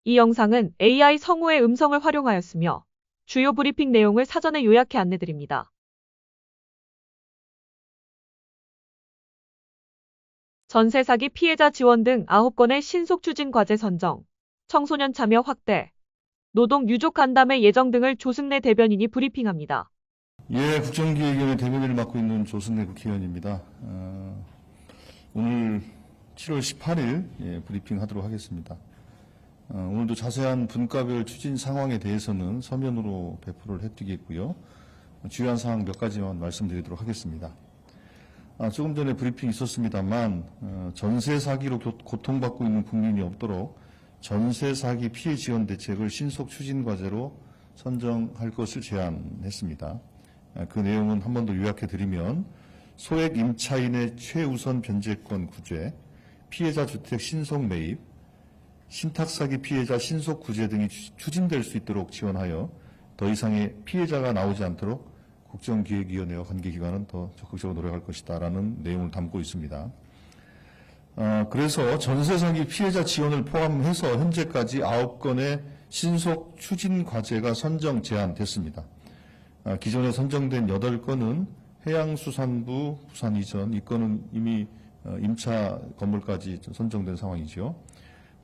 이 영상은 AI 성우의 음성을 활용하였으며 주요 브리핑 내용을 사전에 요약해 안내드립니다. 전세 사기 피해자 지원 등 9건의 신속 추진 과제 선정, 청소년 참여 확대, 노동 유족 간담회 예정 등을 조승래 대변인이 브리핑합니다. 예, 국정기획위원회 대변인을 맡고 있는 조승래 국회의원입니다. 오늘 7월 18일 브리핑하도록 하겠습니다. 오늘도 자세한 분과별 추진 상황에 대해서는 서면으로 배포를 해드리겠고요. 주요한 사항 몇 가지만 말씀드리도록 하겠습니다. 조금 전에 브리핑이 있었습니다만 전세 사기로 고통받고 있는 국민이 없도록 전세 사기 피해 지원 대책을 신속 추진 과제로 선정할 것을 제안했습니다. 그 내용은 한 번 더 요약해드리면 소액 임차인의 최우선 변제권 구제, 피해자 주택 신속 매입, 신탁사기 피해자 신속 구제 등이 추진될 수 있도록 지원하여 더 이상의 피해자가 나오지 않도록 국정기획위원회와 관계기관은 더 적극적으로 노력할 것이다라는 내용을 담고 있습니다. 그래서 전세사기 피해자 지원을 포함해서 현재까지 9건의 신속 추진 과제가 선정 제안됐습니다. 기존에 선정된 8건은 해양수산부 부산 이전, 이 건은 이미 임차 건물까지 선정된 상황이죠.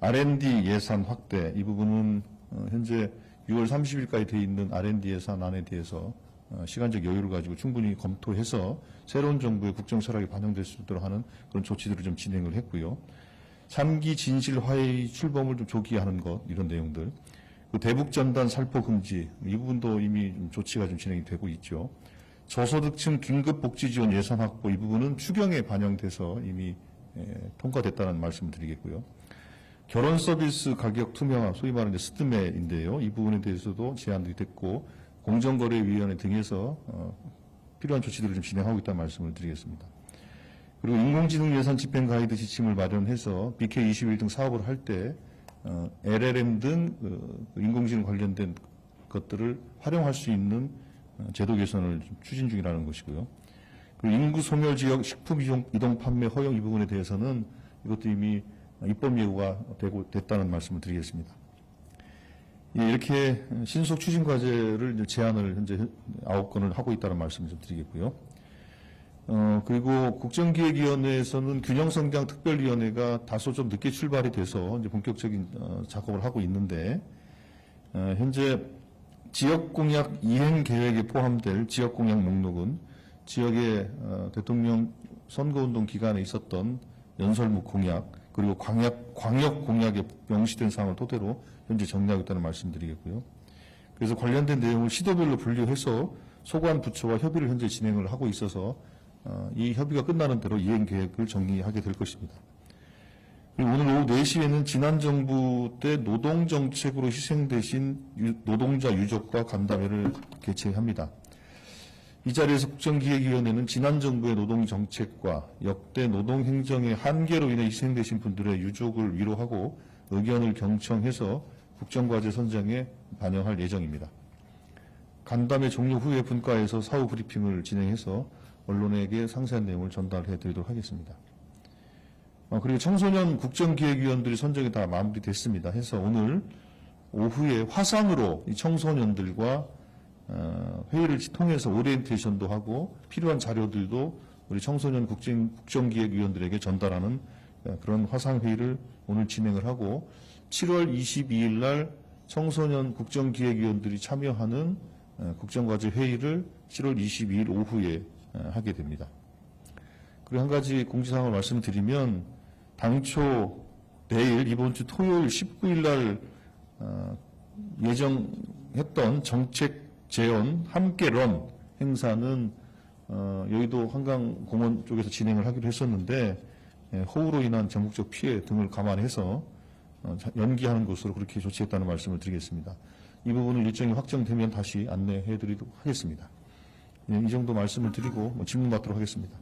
R&D 예산 확대, 이 부분은 현재 6월 30일까지 되어 있는 R&D 예산안에 대해서 시간적 여유를 가지고 충분히 검토해서 새로운 정부의 국정 철학이 반영될 수 있도록 하는 그런 조치들을 좀 진행을 했고요. 3기 진실 화해 출범을 좀 조기에 하는 것, 이런 내용들. 대북 전단 살포 금지, 이 부분도 이미 조치가 좀 진행이 되고 있죠. 저소득층 긴급 복지 지원 예산 확보, 이 부분은 추경에 반영돼서 이미 통과됐다는 말씀을 드리겠고요. 결혼 서비스 가격 투명화, 소위 말하는 스드메인데요. 이 부분에 대해서도 제안들이 됐고 공정거래위원회 등에서 필요한 조치들을 좀 진행하고 있다는 말씀을 드리겠습니다. 그리고 인공지능 예산 집행 가이드 지침을 마련해서 BK21 등 사업을 할 때 LLM 등 인공지능 관련된 것들을 활용할 수 있는 제도 개선을 추진 중이라는 것이고요. 그리고 인구 소멸 지역 식품 이동 판매 허용 이 부분에 대해서는 이것도 이미 입법 예고가 됐다는 말씀을 드리겠습니다. 이렇게 신속 추진 과제를 제안을 현재 9건을 하고 있다는 말씀을 좀 드리겠고요. 그리고 국정기획위원회에서는 균형성장 특별위원회가 다소 좀 늦게 출발이 돼서 이제 본격적인 작업을 하고 있는데, 현재 지역공약 이행 계획에 포함될 지역공약 목록은 지역의 대통령 선거운동 기간에 있었던 연설문 공약, 그리고 광역 공약에 명시된 사항을 토대로 현재 정리하고 있다는 말씀드리겠고요. 그래서 관련된 내용을 시도별로 분류해서 소관 부처와 협의를 현재 진행을 하고 있어서 이 협의가 끝나는 대로 이행 계획을 정리하게 될 것입니다. 그리고 오늘 오후 4시에는 지난 정부 때 노동정책으로 희생되신 노동자 유족과 간담회를 개최합니다. 이 자리에서 국정기획위원회는 지난 정부의 노동정책과 역대 노동행정의 한계로 인해 희생되신 분들의 유족을 위로하고 의견을 경청해서 국정과제 선정에 반영할 예정입니다. 간담회 종료 후에 분과에서 사후 브리핑을 진행해서 언론에게 상세한 내용을 전달해 드리도록 하겠습니다. 그리고 청소년 국정기획위원들이 선정이 다 마무리됐습니다. 해서 오늘 오후에 화상으로 이 청소년들과 회의를 통해서 오리엔테이션도 하고 필요한 자료들도 우리 청소년 국정기획위원들에게 전달하는 그런 화상회의를 오늘 진행을 하고 7월 22일 날 청소년 국정기획위원들이 참여하는 국정과제 회의를 7월 22일 오후에 하게 됩니다. 그리고 한 가지 공지사항을 말씀드리면 당초 내일 이번 주 토요일 19일 날 예정했던 정책 재원 함께런 행사는 여의도 한강공원 쪽에서 진행을 하기로 했었는데 호우로 인한 전국적 피해 등을 감안해서 연기하는 것으로 그렇게 조치했다는 말씀을 드리겠습니다. 이 부분을 일정이 확정되면 다시 안내해 드리도록 하겠습니다. 이 정도 말씀을 드리고 질문 받도록 하겠습니다.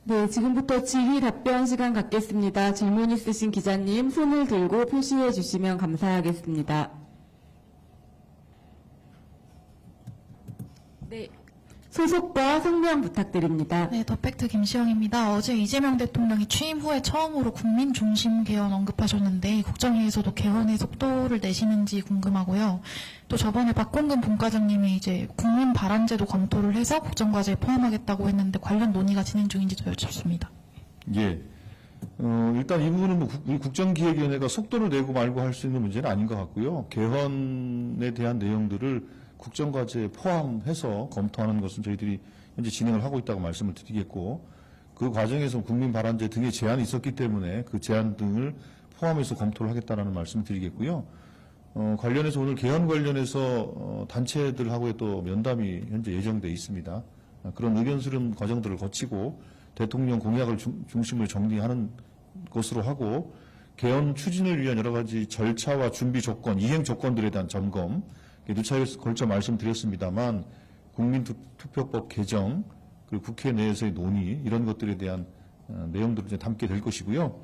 네, 지금부터 질의 답변 시간 갖겠습니다. 질문 있으신 기자님 손을 들고 표시해 주시면 감사하겠습니다. 네, 소속과 성명 부탁드립니다. 네, 더팩트 김시영입니다. 어제 이재명 대통령이 취임 후에 처음으로 국민 중심 개헌 언급하셨는데 국정위에서도 개헌의 속도를 내시는지 궁금하고요. 또 저번에 박홍근 본과장님이 이제 국민 발안제도 검토를 해서 국정과제에 포함하겠다고 했는데 관련 논의가 진행 중인지도 여쭙습니다. 예. 일단 이 부분은 뭐 우리 국정기획위원회가 속도를 내고 말고 할 수 있는 문제는 아닌 것 같고요. 개헌에 대한 내용들을 국정과제에 포함해서 검토하는 것은 저희들이 현재 진행을 하고 있다고 말씀을 드리겠고, 그 과정에서 국민 발안제 등의 제안이 있었기 때문에 그 제안 등을 포함해서 검토를 하겠다라는 말씀을 드리겠고요. 관련해서 오늘 개헌 관련해서 단체들하고의 또 면담이 현재 예정돼 있습니다. 그런 의견 수렴 과정들을 거치고 대통령 공약을 중심으로 정리하는 것으로 하고, 개헌 추진을 위한 여러 가지 절차와 준비 조건, 이행 조건들에 대한 점검, 누차에 걸쳐 말씀드렸습니다만 국민투표법 개정, 그리고 국회 내에서의 논의, 이런 것들에 대한 내용들을 이제 담게 될 것이고요.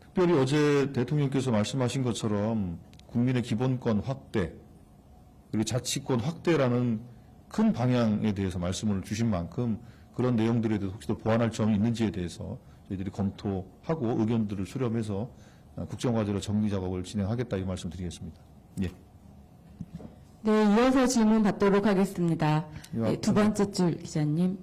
특별히 어제 대통령께서 말씀하신 것처럼 국민의 기본권 확대, 그리고 자치권 확대라는 큰 방향에 대해서 말씀을 주신 만큼 그런 내용들에 대해서 혹시 더 보완할 점이 있는지에 대해서 저희들이 검토하고 의견들을 수렴해서 국정과제로 정리 작업을 진행하겠다, 이 말씀 드리겠습니다. 예. 네, 이어서 질문 받도록 하겠습니다. 네, 두 번째 줄 기자님.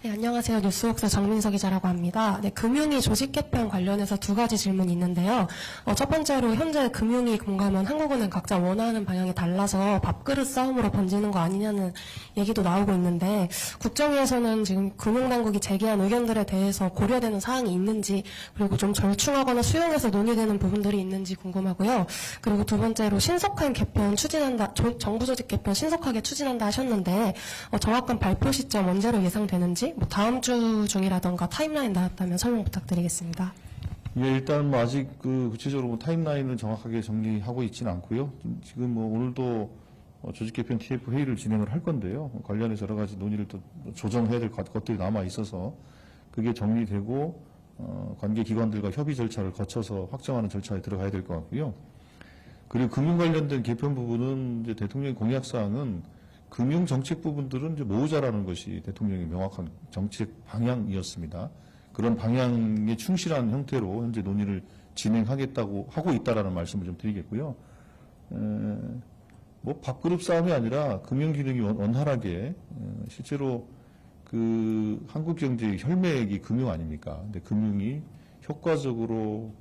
네, 안녕하세요. 뉴스웍스 정민석 기자라고 합니다. 네, 금융위 조직 개편 관련해서 두 가지 질문이 있는데요. 첫 번째로 현재 금융위 공감은 한국은행 각자 원하는 방향이 달라서 밥그릇 싸움으로 번지는 거 아니냐는 얘기도 나오고 있는데, 국정위에서는 지금 금융당국이 제기한 의견들에 대해서 고려되는 사항이 있는지, 그리고 좀 절충하거나 수용해서 논의되는 부분들이 있는지 궁금하고요. 그리고 두 번째로 신속한 개편 추진한다, 정부 조직 개편 신속하게 추진한다 하셨는데, 정확한 발표 시점 언제로 예상되는지, 뭐 다음 주 중이라던가 타임라인 나왔다면 설명 부탁드리겠습니다. 예, 일단 뭐 아직 그 구체적으로 뭐 타임라인을 정확하게 정리하고 있지는 않고요. 지금 뭐 오늘도 조직 개편 TF 회의를 진행을 할 건데요. 관련해서 여러 가지 논의를 또 조정해야 될 것들이 남아 있어서 그게 정리되고 관계 기관들과 협의 절차를 거쳐서 확정하는 절차에 들어가야 될 것 같고요. 그리고 금융 관련된 개편 부분은 이제 대통령의 공약 사항은 금융 정책 부분들은 이제 모으자라는 것이 대통령의 명확한 정책 방향이었습니다. 그런 방향에 충실한 형태로 현재 논의를 진행하겠다고 하고 있다라는 말씀을 좀 드리겠고요. 뭐 밥그릇 싸움이 아니라 금융 기능이 원활하게 실제로 그 한국 경제의 혈맥이 금융 아닙니까? 근데 금융이 효과적으로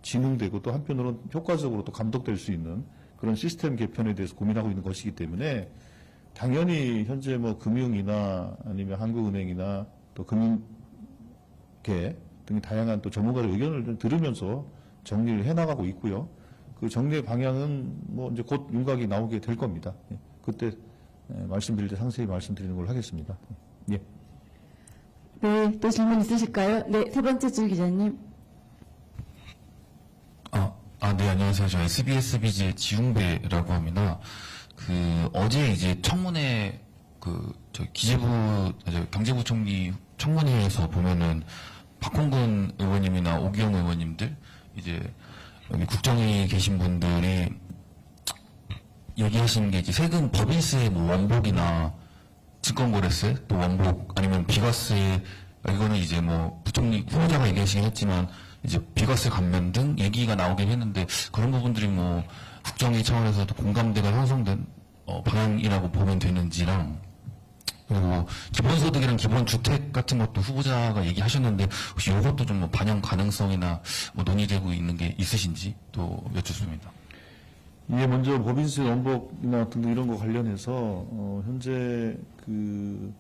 진흥되고 또 한편으로는 효과적으로 또 감독될 수 있는 그런 시스템 개편에 대해서 고민하고 있는 것이기 때문에 당연히 현재 뭐 금융이나 아니면 한국은행이나 또 금융계 등의 다양한 또 전문가의 의견을 좀 들으면서 정리를 해나가고 있고요. 그 정리의 방향은 뭐 이제 곧 윤곽이 나오게 될 겁니다. 예. 그때 말씀드릴 때 상세히 말씀드리는 걸로 하겠습니다. 예. 네, 또 질문 있으실까요? 네, 세 번째 줄 기자님. 네, 안녕하세요. 저 SBS 비즈의 지웅배라고 합니다. 어제 이제 청문회, 경제부총리 청문회에서 보면은 박홍근 의원님이나 오기영 의원님들, 이제 여기 국정위에 계신 분들이 얘기하시는 게 이제 세금 법인세 뭐 원복이나 증권거래세 또 원복 아니면 비과세, 이거는 이제 뭐 부총리 후보자가 얘기하시긴 했지만 이제 비과세 감면 등 얘기가 나오긴 했는데 그런 부분들이 뭐 국정위 차원에서도 공감대가 형성된 방향이라고 보면 되는지랑, 그리고 기본소득이랑 기본주택 같은 것도 후보자가 얘기하셨는데 혹시 이것도 좀 뭐 반영 가능성이나 뭐 논의되고 있는 게 있으신지 또 여쭙습니다. 예, 먼저 법인세 원복이나 등등 이런 거 관련해서 현재 그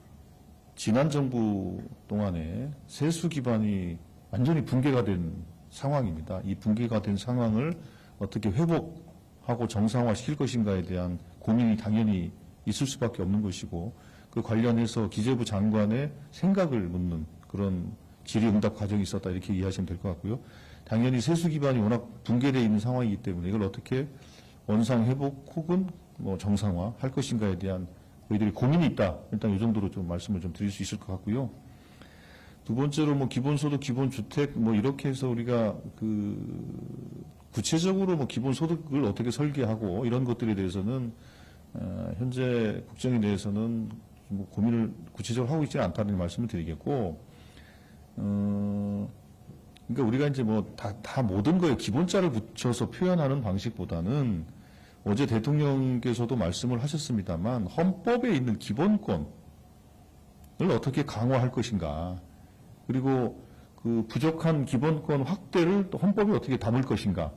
지난 정부 동안에 세수 기반이 완전히 붕괴가 된 상황입니다. 이 붕괴가 된 상황을 어떻게 회복하고 정상화시킬 것인가에 대한 고민이 당연히 있을 수밖에 없는 것이고, 그 관련해서 기재부 장관의 생각을 묻는 그런 질의응답 과정이 있었다, 이렇게 이해하시면 될 것 같고요. 당연히 세수 기반이 워낙 붕괴되어 있는 상황이기 때문에 이걸 어떻게 원상 회복 혹은 뭐 정상화 할 것인가에 대한 저희들이 고민이 있다. 일단 이 정도로 좀 말씀을 좀 드릴 수 있을 것 같고요. 두 번째로 뭐 기본소득, 기본주택 뭐 이렇게 해서 우리가 그 구체적으로 뭐 기본소득을 어떻게 설계하고 이런 것들에 대해서는 현재 국정에 대해서는 뭐 고민을 구체적으로 하고 있지는 않다는 말씀을 드리겠고, 그러니까 우리가 이제 뭐 다 모든 거에 기본자를 붙여서 표현하는 방식보다는 어제 대통령께서도 말씀을 하셨습니다만 헌법에 있는 기본권을 어떻게 강화할 것인가, 그리고 그 부족한 기본권 확대를 또 헌법에 어떻게 담을 것인가,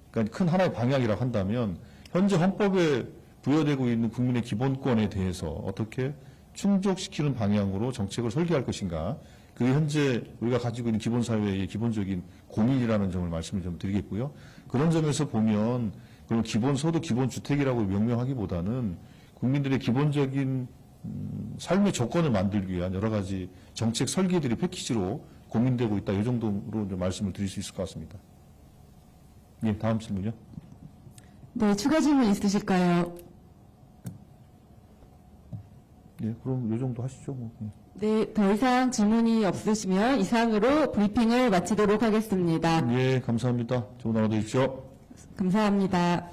그러니까 큰 하나의 방향이라고 한다면 현재 헌법에 부여되고 있는 국민의 기본권에 대해서 어떻게 충족시키는 방향으로 정책을 설계할 것인가, 그게 현재 우리가 가지고 있는 기본사회의 기본적인 고민이라는 점을 말씀을 좀 드리겠고요. 그런 점에서 보면 그럼 기본소득, 기본주택이라고 명명하기보다는 국민들의 기본적인 삶의 조건을 만들기 위한 여러 가지 정책 설계들이 패키지로 고민되고 있다. 이 정도로 좀 말씀을 드릴 수 있을 것 같습니다. 예, 다음 질문요. 네, 추가 질문 있으실까요? 예, 그럼 이 정도 하시죠. 뭐. 예. 네, 더 이상 질문이 없으시면 이상으로 브리핑을 마치도록 하겠습니다. 예, 감사합니다. 좋은 하루 되십시오. 감사합니다.